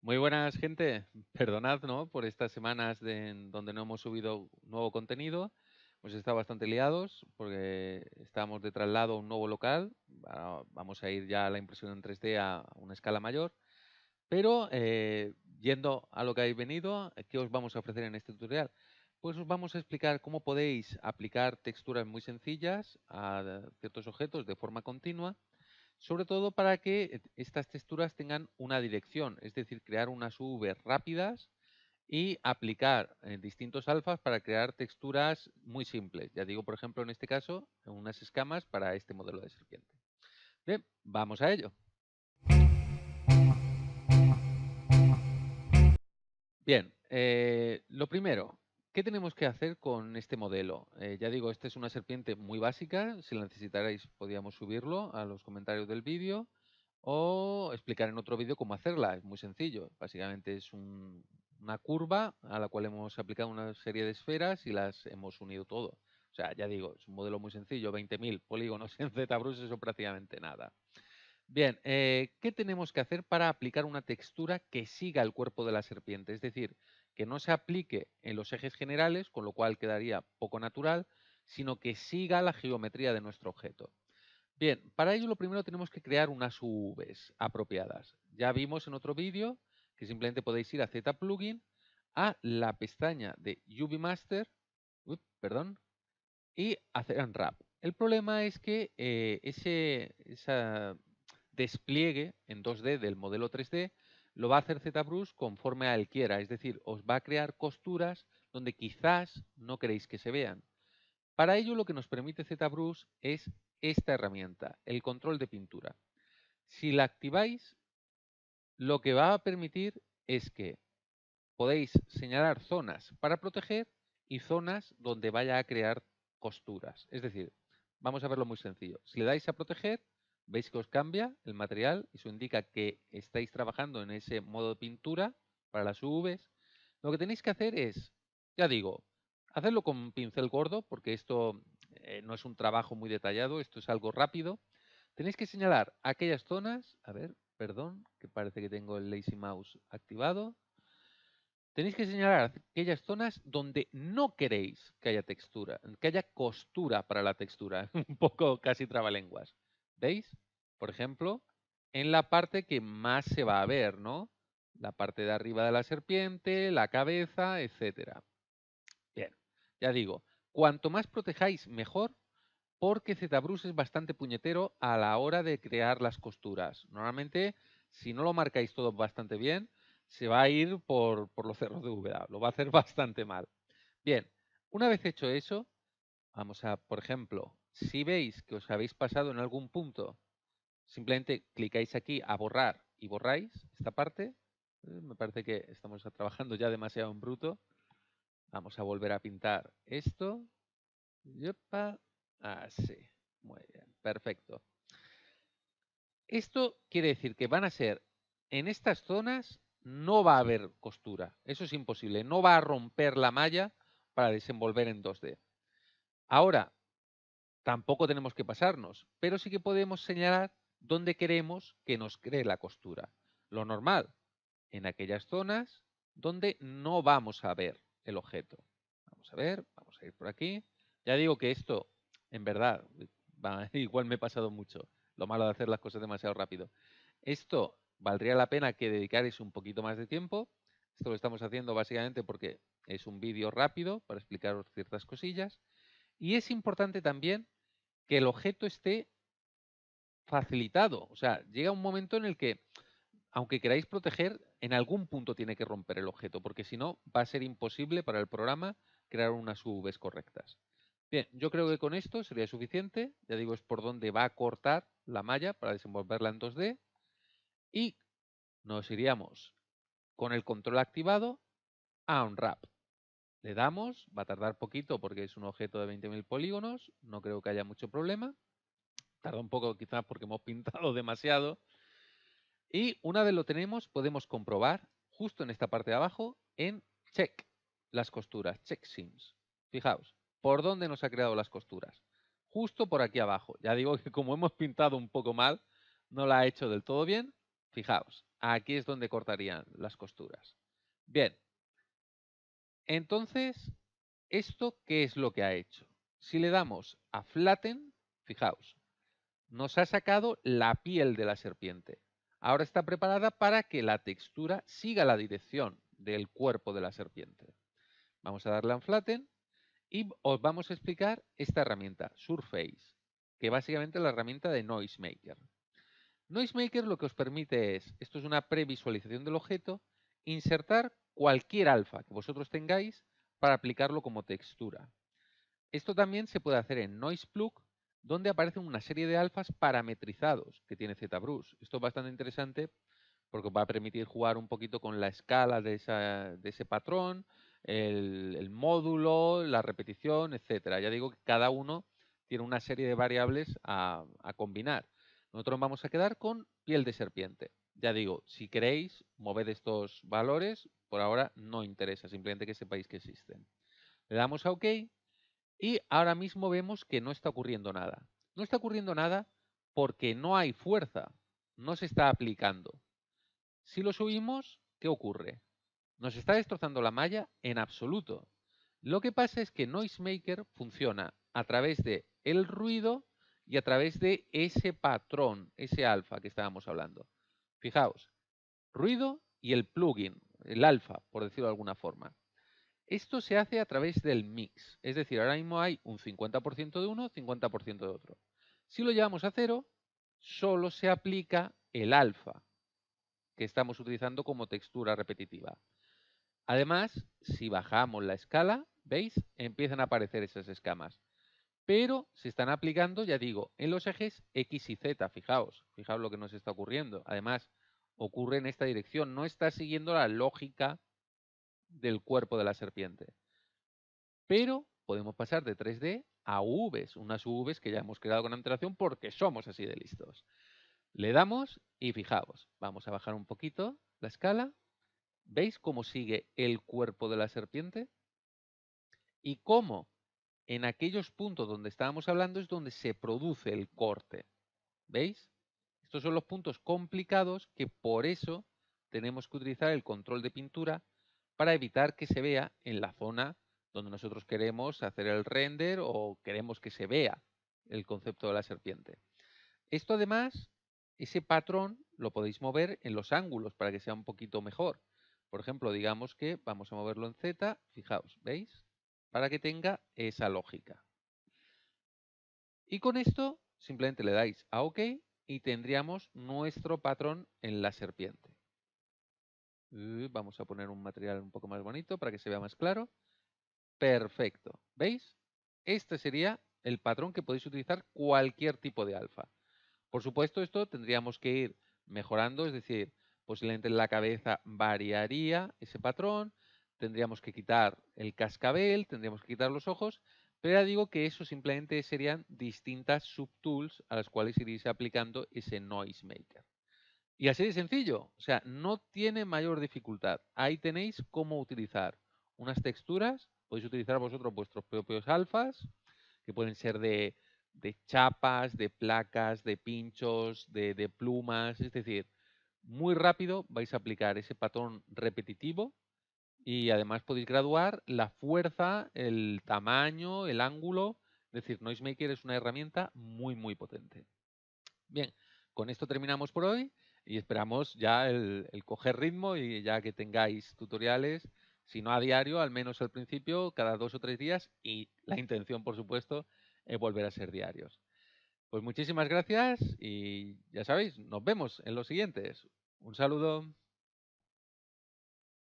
Muy buenas, gente. Perdonad, ¿no? Por estas semanas en donde no hemos subido nuevo contenido. Hemos estado bastante liados porque estábamos de traslado a un nuevo local. Vamos a ir ya a la impresión en 3D a una escala mayor. Pero yendo a lo que habéis venido, ¿qué os vamos a ofrecer en este tutorial? Pues os vamos a explicar cómo podéis aplicar texturas muy sencillas a ciertos objetos de forma continua, sobre todo para que estas texturas tengan una dirección, es decir, crear unas UV rápidas y aplicar distintos alfas para crear texturas muy simples. Ya digo, por ejemplo, en este caso, unas escamas para este modelo de serpiente. Bien, vamos a ello. Bien, lo primero, ¿qué tenemos que hacer con este modelo? Ya digo, esta es una serpiente muy básica. Si la necesitarais, podíamos subirlo a los comentarios del vídeo o explicar en otro vídeo cómo hacerla. Es muy sencillo. Básicamente es una curva a la cual hemos aplicado una serie de esferas y las hemos unido todo. O sea, ya digo, es un modelo muy sencillo, 20.000 polígonos en ZBrush, eso prácticamente nada. Bien, ¿qué tenemos que hacer para aplicar una textura que siga el cuerpo de la serpiente? Es decir, que no se aplique en los ejes generales, con lo cual quedaría poco natural, sino que siga la geometría de nuestro objeto. Bien, para ello lo primero tenemos que crear unas UVs apropiadas. Ya vimos en otro vídeo que simplemente podéis ir a Z-Plugin, a la pestaña de UV Master, perdón, y hacer Unwrap. El problema es que ese despliegue en 2D del modelo 3D lo va a hacer ZBrush conforme a él quiera, es decir, os va a crear costuras donde quizás no queréis que se vean. Para ello lo que nos permite ZBrush es esta herramienta, el control de pintura. Si la activáis, lo que va a permitir es que podéis señalar zonas para proteger y zonas donde vaya a crear costuras. Es decir, vamos a verlo muy sencillo. Si le dais a proteger, veis que os cambia el material y eso indica que estáis trabajando en ese modo de pintura para las UVs. Lo que tenéis que hacer es, ya digo, hacerlo con un pincel gordo, porque esto no es un trabajo muy detallado, esto es algo rápido. Tenéis que señalar aquellas zonas, a ver, perdón, que parece que tengo el Lazy Mouse activado. Tenéis que señalar aquellas zonas donde no queréis que haya textura, que haya costura para la textura. Un poco casi trabalenguas. ¿Veis? Por ejemplo, en la parte que más se va a ver, ¿no? La parte de arriba de la serpiente, la cabeza, etcétera. Bien, ya digo, cuanto más protejáis, mejor, porque ZBrush es bastante puñetero a la hora de crear las costuras. Normalmente, si no lo marcáis todo bastante bien, se va a ir por los cerros de Úbeda. Lo va a hacer bastante mal. Bien, una vez hecho eso, vamos a, por ejemplo, si veis que os habéis pasado en algún punto, simplemente clicáis aquí a borrar y borráis esta parte. Me parece que estamos trabajando ya demasiado en bruto. Vamos a volver a pintar esto. Yepa, así. Muy bien, perfecto. Esto quiere decir que van a ser, en estas zonas no va a haber costura. Eso es imposible. No va a romper la malla para desenvolver en 2D. Ahora, tampoco tenemos que pasarnos, pero sí que podemos señalar dónde queremos que nos cree la costura. Lo normal, en aquellas zonas donde no vamos a ver el objeto. Vamos a ver, vamos a ir por aquí. Ya digo que esto, en verdad, igual me he pasado mucho. Lo malo de hacer las cosas demasiado rápido. Esto valdría la pena que dedicarais un poquito más de tiempo. Esto lo estamos haciendo básicamente porque es un vídeo rápido para explicaros ciertas cosillas. Y es importante también que el objeto esté facilitado. O sea, llega un momento en el que, aunque queráis proteger, en algún punto tiene que romper el objeto, porque si no, va a ser imposible para el programa crear unas UVs correctas. Bien, yo creo que con esto sería suficiente. Ya digo, es por donde va a cortar la malla para desenvolverla en 2D. Y nos iríamos con el control activado a Unwrap. Le damos, va a tardar poquito porque es un objeto de 20.000 polígonos, no creo que haya mucho problema. Tarda un poco quizás porque hemos pintado demasiado. Y una vez lo tenemos, podemos comprobar justo en esta parte de abajo en Check, las costuras, Check Seams. Fijaos, ¿por dónde nos ha creado las costuras? Justo por aquí abajo. Ya digo que como hemos pintado un poco mal, no la ha hecho del todo bien, Fijaos, aquí es donde cortarían las costuras. Bien, entonces, ¿esto qué es lo que ha hecho? Si le damos a flatten, fijaos, nos ha sacado la piel de la serpiente. Ahora está preparada para que la textura siga la dirección del cuerpo de la serpiente. Vamos a darle a flatten y os vamos a explicar esta herramienta, Surface, que básicamente es la herramienta de Noisemaker. Noisemaker lo que os permite es, esto es una previsualización del objeto, insertar cualquier alfa que vosotros tengáis para aplicarlo como textura. Esto también se puede hacer en NoisePlug, donde aparecen una serie de alfas parametrizados que tiene ZBrush. Esto es bastante interesante porque os va a permitir jugar un poquito con la escala de ese patrón, el módulo, la repetición, etcétera. Ya digo que cada uno tiene una serie de variables a combinar. Nosotros vamos a quedar con piel de serpiente. Ya digo, si queréis, moved estos valores. Por ahora no interesa, simplemente que sepáis que existen. Le damos a OK y ahora mismo vemos que no está ocurriendo nada. No está ocurriendo nada porque no hay fuerza, no se está aplicando. Si lo subimos, ¿qué ocurre? ¿Nos está destrozando la malla? En absoluto. Lo que pasa es que Noisemaker funciona a través de el ruido y a través de ese patrón, ese alfa que estábamos hablando. Fijaos, ruido y el plugin, el alfa, por decirlo de alguna forma. Esto se hace a través del mix, es decir, ahora mismo hay un 50% de uno, 50% de otro. Si lo llevamos a cero, solo se aplica el alfa que estamos utilizando como textura repetitiva. Además, si bajamos la escala, ¿veis? Empiezan a aparecer esas escamas. Pero se están aplicando, ya digo, en los ejes X y Z. Fijaos lo que nos está ocurriendo. Además, ocurre en esta dirección. No está siguiendo la lógica del cuerpo de la serpiente. Pero podemos pasar de 3D a UVs, unas UVs que ya hemos creado con antelación porque somos así de listos. Le damos y fijaos, vamos a bajar un poquito la escala. ¿Veis cómo sigue el cuerpo de la serpiente? Y cómo en aquellos puntos donde estábamos hablando es donde se produce el corte. ¿Veis? Estos son los puntos complicados que por eso tenemos que utilizar el control de pintura para evitar que se vea en la zona donde nosotros queremos hacer el render o queremos que se vea el concepto de la serpiente. Esto además, ese patrón lo podéis mover en los ángulos para que sea un poquito mejor. Por ejemplo, digamos que vamos a moverlo en Z, fijaos, ¿veis? Para que tenga esa lógica. Y con esto simplemente le dais a OK y tendríamos nuestro patrón en la serpiente. Vamos a poner un material un poco más bonito para que se vea más claro. Perfecto. ¿Veis? Este sería el patrón que podéis utilizar cualquier tipo de alfa. Por supuesto, esto tendríamos que ir mejorando, es decir, posiblemente en la cabeza variaría ese patrón, tendríamos que quitar el cascabel, tendríamos que quitar los ojos, pero ya digo que eso simplemente serían distintas subtools a las cuales iréis aplicando ese Noisemaker. Y así de sencillo, o sea, no tiene mayor dificultad. Ahí tenéis cómo utilizar unas texturas, podéis utilizar vosotros vuestros propios alfas, que pueden ser de chapas, de placas, de pinchos, de plumas, es decir, muy rápido vais a aplicar ese patrón repetitivo y además podéis graduar la fuerza, el tamaño, el ángulo, es decir, Noisemaker es una herramienta muy potente. Bien, con esto terminamos por hoy y esperamos ya el coger ritmo y ya que tengáis tutoriales, si no a diario, al menos al principio, cada 2 o 3 días y la intención, por supuesto, es volver a ser diarios. Pues muchísimas gracias y ya sabéis, nos vemos en los siguientes. Un saludo.